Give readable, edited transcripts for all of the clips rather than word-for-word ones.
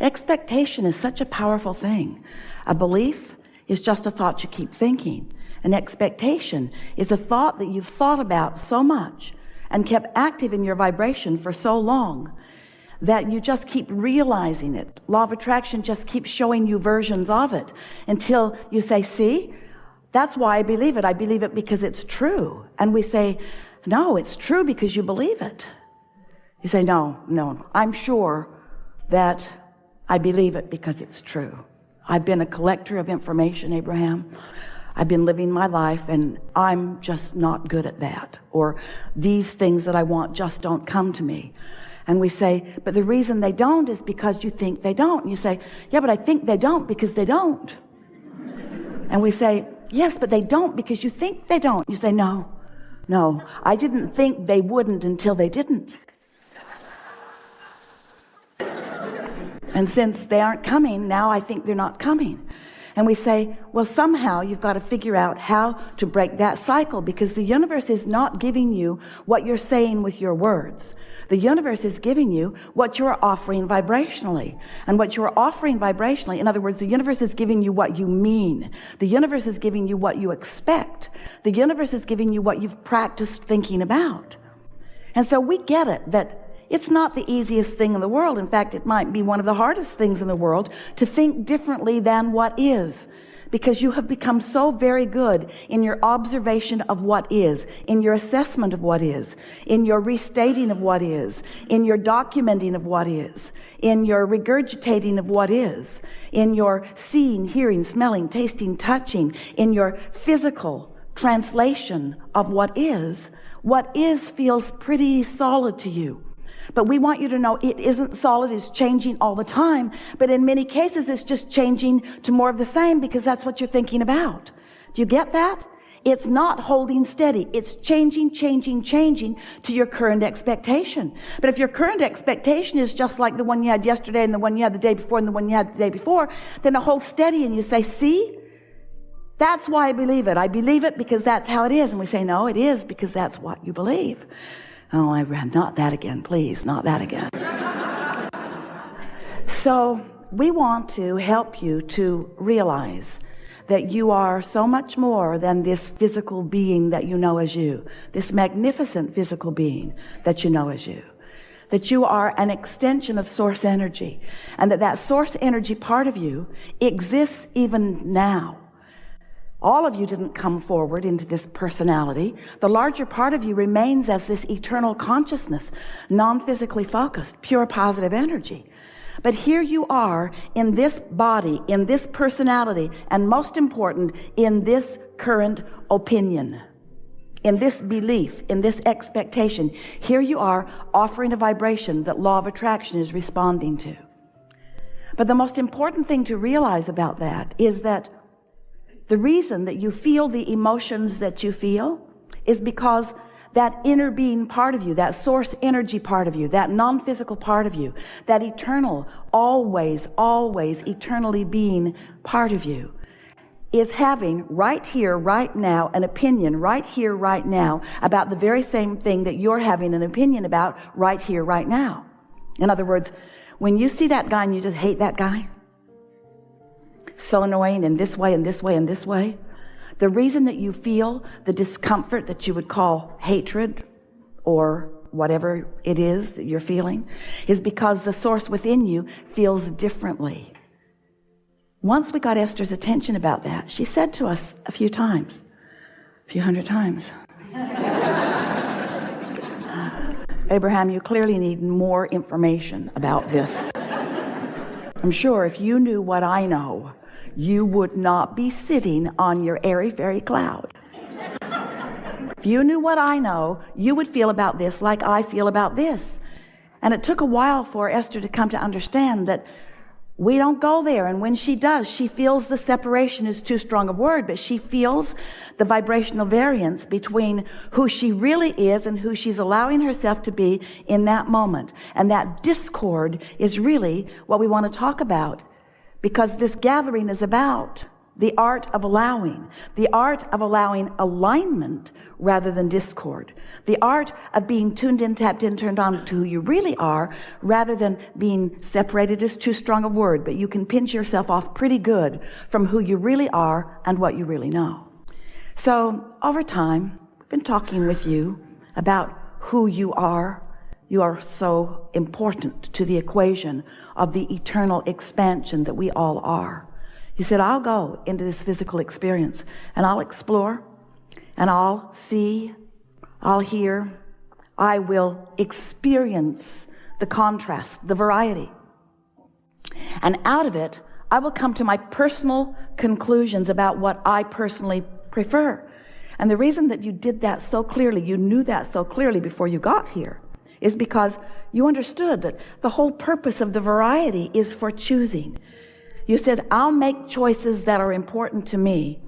Expectation is such a powerful thing. A belief is just a thought you keep thinking. An expectation is a thought that you've thought about so much and kept active in your vibration for so long that you just keep realizing it. Law of attraction just keeps showing you versions of it until you say, see, that's why I believe it. I believe it because it's true. And we say, no, it's true because you believe it. You say, no, I'm sure that I believe it because it's true. I've been a collector of information, Abraham. I've been living my life and I'm just not good at that. Or these things that I want just don't come to me. And we say, but the reason they don't is because you think they don't. And you say, yeah, but I think they don't because they don't. And we say, yes, but they don't because you think they don't. You say, no, I didn't think they wouldn't until they didn't. And since they aren't coming, now I think they're not coming. And we say, well, somehow you've got to figure out how to break that cycle, because the universe is not giving you what you're saying with your words. The universe is giving you what you're offering vibrationally. And what you're offering vibrationally, in other words, the universe is giving you what you mean. The universe is giving you what you expect. The universe is giving you what you've practiced thinking about. And so we get it, that it's not the easiest thing in the world. In fact, it might be one of the hardest things in the world to think differently than what is, because you have become so very good in your observation of what is, in your assessment of what is, in your restating of what is, in your documenting of what is, in your regurgitating of what is, in your seeing, hearing, smelling, tasting, touching, in your physical translation of what is feels pretty solid to you. But we want you to know it isn't solid, it's changing all the time. But in many cases, it's just changing to more of the same because that's what you're thinking about. Do you get that? It's not holding steady. It's changing to your current expectation. But if your current expectation is just like the one you had yesterday and the one you had the day before and the one you had the day before, then it holds steady and you say, see? That's why I believe it. I believe it because that's how it is. And we say, no, it is because that's what you believe. Oh, Abraham, not that again, please, not that again. So we want to help you to realize that you are so much more than this physical being that you know as you, this magnificent physical being that you know as you, that you are an extension of source energy, and that source energy part of you exists even now. All of you didn't come forward into this personality. The larger part of you remains as this eternal consciousness, non-physically focused, pure positive energy. But here you are in this body, in this personality, and most important, in this current opinion, in this belief, in this expectation. Here you are offering a vibration that law of attraction is responding to. But the most important thing to realize about that is that the reason that you feel the emotions that you feel is because that inner being part of you, that source energy part of you, that non-physical part of you, that eternal, always eternally being part of you is having right here, right now, an opinion right here, right now about the very same thing that you're having an opinion about right here, right now. In other words, when you see that guy and you just hate that guy, so annoying in this way and this way and this way, the reason that you feel the discomfort that you would call hatred or whatever it is that you're feeling is because the source within you feels differently. Once we got Esther's attention about that, she said to us a few hundred times, Abraham, you clearly need more information about this. I'm sure if you knew what I know, you would not be sitting on your airy fairy cloud. If you knew what I know, you would feel about this like I feel about this. And it took a while for Esther to come to understand that we don't go there. And when she does, she feels the separation is too strong a word, but she feels the vibrational variance between who she really is and who she's allowing herself to be in that moment. And that discord is really what we want to talk about, because this gathering is about the art of allowing alignment rather than discord, the art of being tuned in, tapped in, turned on to who you really are rather than being separated is too strong a word, but you can pinch yourself off pretty good from who you really are and what you really know. So over time, we've been talking with you about who you are. You are so important to the equation of the eternal expansion that we all are. You said, I'll go into this physical experience and I'll explore and I'll see, I'll hear, I will experience the contrast, the variety. And out of it, I will come to my personal conclusions about what I personally prefer. And the reason that you did that so clearly, you knew that so clearly before you got here, is because you understood that the whole purpose of the variety is for choosing. You said, I'll make choices that are important to me.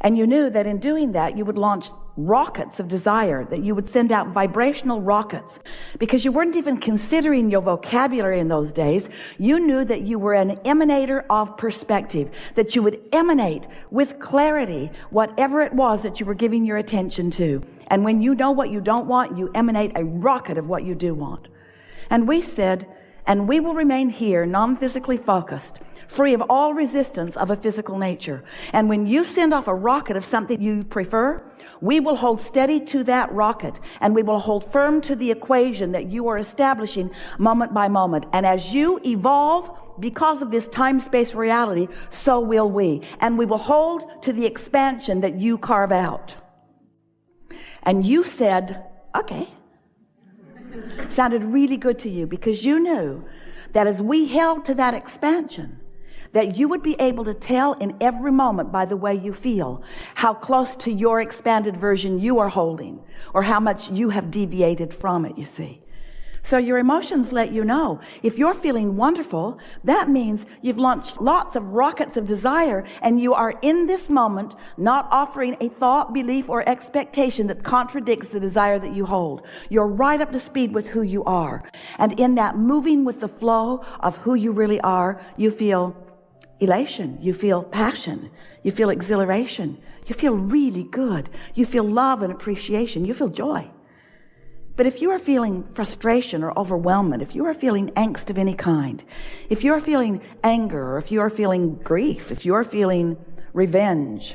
And you knew that in doing that, you would launch rockets of desire, that you would send out vibrational rockets, because you weren't even considering your vocabulary in those days. You knew that you were an emanator of perspective, that you would emanate with clarity whatever it was that you were giving your attention to. And when you know what you don't want, you emanate a rocket of what you do want. And we said, and we will remain here non-physically focused, free of all resistance of a physical nature. And when you send off a rocket of something you prefer, we will hold steady to that rocket, and we will hold firm to the equation that you are establishing moment by moment. And as you evolve because of this time-space reality, so will we. And we will hold to the expansion that you carve out. And you said, okay. Sounded really good to you, because you knew that as we held to that expansion, that you would be able to tell in every moment by the way you feel how close to your expanded version you are holding, or how much you have deviated from it, you see. So your emotions let you know. If you're feeling wonderful, that means you've launched lots of rockets of desire, and you are in this moment not offering a thought, belief, or expectation that contradicts the desire that you hold. You're right up to speed with who you are. And in that moving with the flow of who you really are, you feel elation, you feel passion, you feel exhilaration, you feel really good, you feel love and appreciation, you feel joy. But if you are feeling frustration or overwhelmment, if you are feeling angst of any kind, if you are feeling anger, or if you are feeling grief, if you are feeling revenge,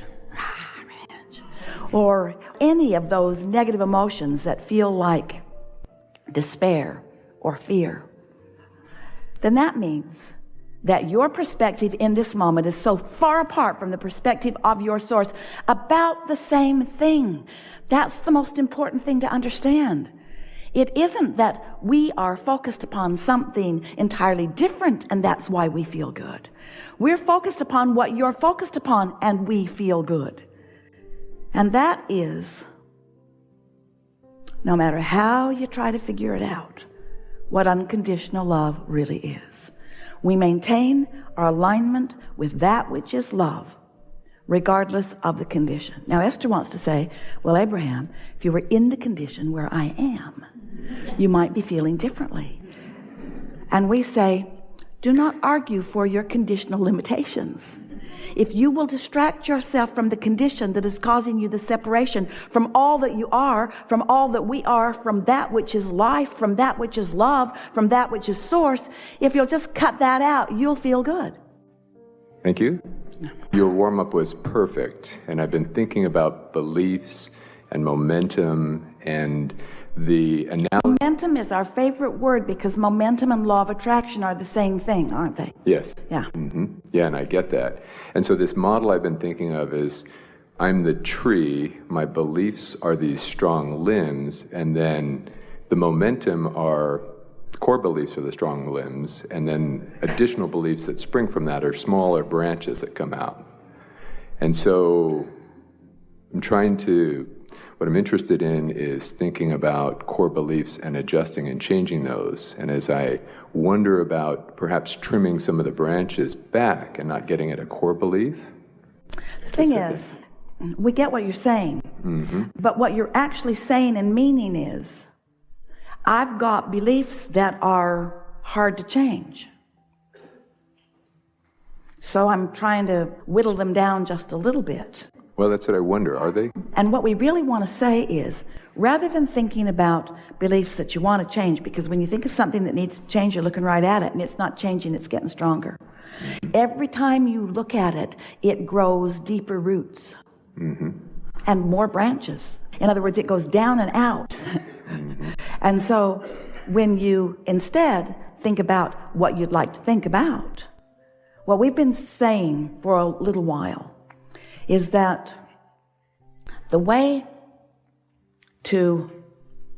or any of those negative emotions that feel like despair or fear, then that means that your perspective in this moment is so far apart from the perspective of your source about the same thing. That's the most important thing to understand. It isn't that we are focused upon something entirely different and that's why we feel good. We're focused upon what you're focused upon and we feel good. And that is, no matter how you try to figure it out, what unconditional love really is. We maintain our alignment with that which is love, regardless of the condition. Now, Esther wants to say, well, Abraham, if you were in the condition where I am, you might be feeling differently. And we say, do not argue for your conditional limitations. If you will distract yourself from the condition that is causing you the separation from all that you are, from all that we are, from that which is life, from that which is love, from that which is source, if you'll just cut that out, you'll feel good. Thank you. Your warm-up was perfect, and I've been thinking about beliefs and momentum and the analogy. Momentum is our favorite word because momentum and law of attraction are the same thing, aren't they? Yes. Yeah. Mm-hmm. Yeah, and I get that. And so this model I've been thinking of is, I'm the tree, my beliefs are these strong limbs, and then the momentum are core beliefs are the strong limbs, and then additional beliefs that spring from that are smaller branches that come out. And so what I'm interested in is thinking about core beliefs and adjusting and changing those. And as I wonder about perhaps trimming some of the branches back and not getting at a core belief. The thing is, we get what you're saying, but what you're actually saying and meaning is, I've got beliefs that are hard to change. So I'm trying to whittle them down just a little bit. Well, that's what I wonder. Are they? And what we really want to say is, rather than thinking about beliefs that you want to change, because when you think of something that needs to change, you're looking right at it, and it's not changing, it's getting stronger. Every time you look at it, it grows deeper roots and more branches. In other words, it goes down and out. And so when you instead think about what you'd like to think about, what we've been saying for a little while is that the way to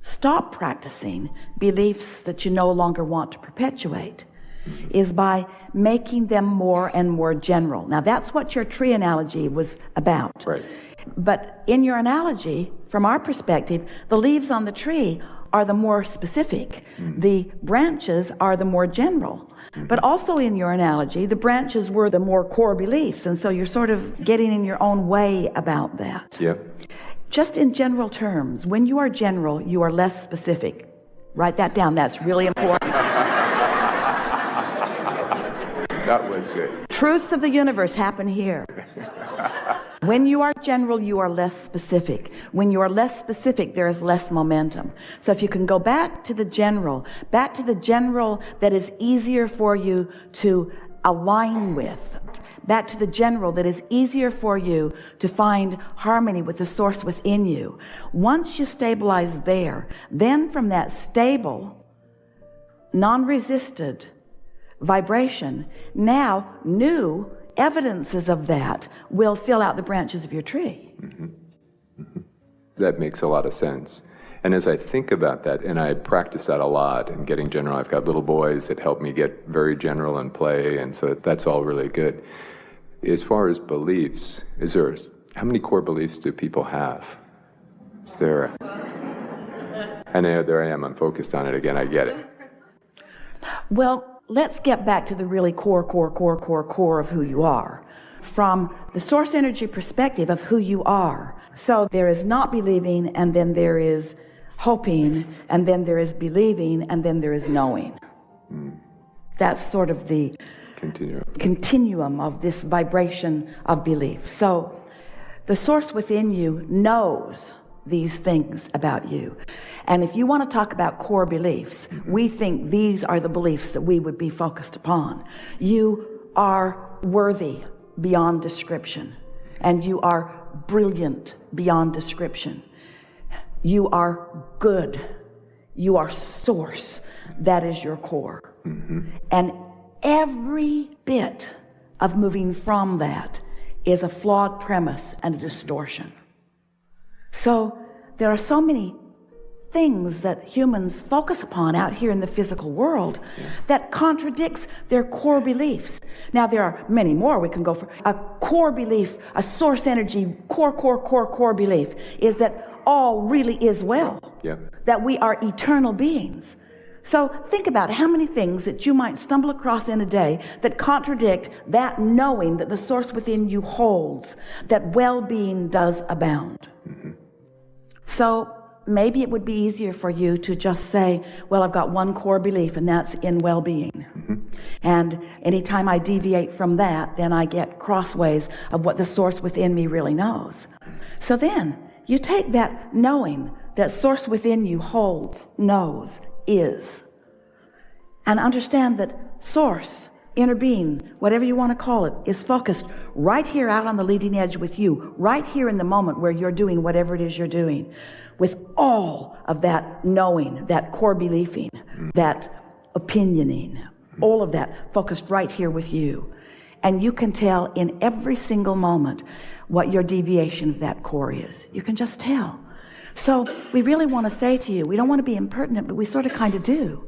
stop practicing beliefs that you no longer want to perpetuate is by making them more and more general. Now, that's what your tree analogy was about. Right. But in your analogy, from our perspective, the leaves on the tree are the more specific. The branches are the more general. But also in your analogy, the branches were the more core beliefs. And so you're sort of getting in your own way about that. Yep. Just in general terms, when you are general, you are less specific. Write that down. That's really important. That was good. Truths of the universe happen here. When you are general, you are less specific. When you are less specific, there is less momentum. So if you can go back to the general that is easier for you to align with, back to the general that is easier for you to find harmony with the source within you. Once you stabilize there, then from that stable, non-resisted vibration, now new evidences of that will fill out the branches of your tree. That makes a lot of sense. And as I think about that, and I practice that a lot and getting general, I've got little boys that help me get very general and play, and so that's all really good. As far as beliefs, how many core beliefs do people have? Is there and there I am, I'm focused on it again, I get it. Well, let's get back to the really core of who you are. From the source energy perspective of who you are. So there is not believing, and then there is hoping, and then there is believing, and then there is knowing. That's sort of the continuum of this vibration of belief. So the source within you knows these things about you. And if you want to talk about core beliefs, we think these are the beliefs that we would be focused upon. You are worthy beyond description, and you are brilliant beyond description. You are good. You are source. That is your core. And every bit of moving from that is a flawed premise and a distortion. So there are so many things that humans focus upon out here in the physical world that contradicts their core beliefs. Now there are many more we can go for. A core belief, a source energy, core belief is that all really is well. That we are eternal beings. So think about how many things that you might stumble across in a day that contradict that knowing that the source within you holds, that well-being does abound. So maybe it would be easier for you to just say, well, I've got one core belief, and that's in well-being. And anytime I deviate from that, then I get crossways of what the source within me really knows. So then you take that knowing that source within you holds, knows, is, and understand that source, inner being, whatever you want to call it, is focused right here out on the leading edge with you, right here in the moment where you're doing whatever it is you're doing, with all of that knowing, that core believing, that opinioning, all of that focused right here with you. And you can tell in every single moment what your deviation of that core is. You can just tell. So we really want to say to you, we don't want to be impertinent, but we sort of kind of do.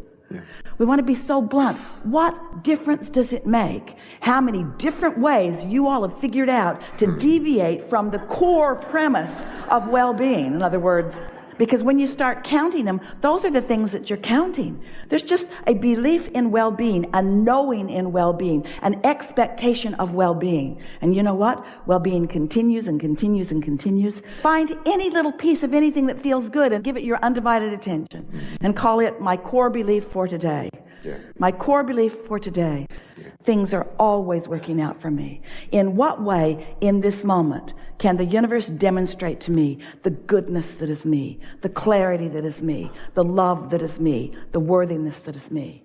We want to be so blunt. What difference does it make how many different ways you all have figured out to deviate from the core premise of well-being? In other words, because when you start counting them, those are the things that you're counting. There's just a belief in well-being, a knowing in well-being, an expectation of well-being. And you know what? Well-being continues and continues and continues. Find any little piece of anything that feels good and give it your undivided attention and call it my core belief for today. Yeah. My core belief for today, things are always working out for me. In what way, in this moment, can the universe demonstrate to me the goodness that is me, the clarity that is me, the love that is me, the worthiness that is me?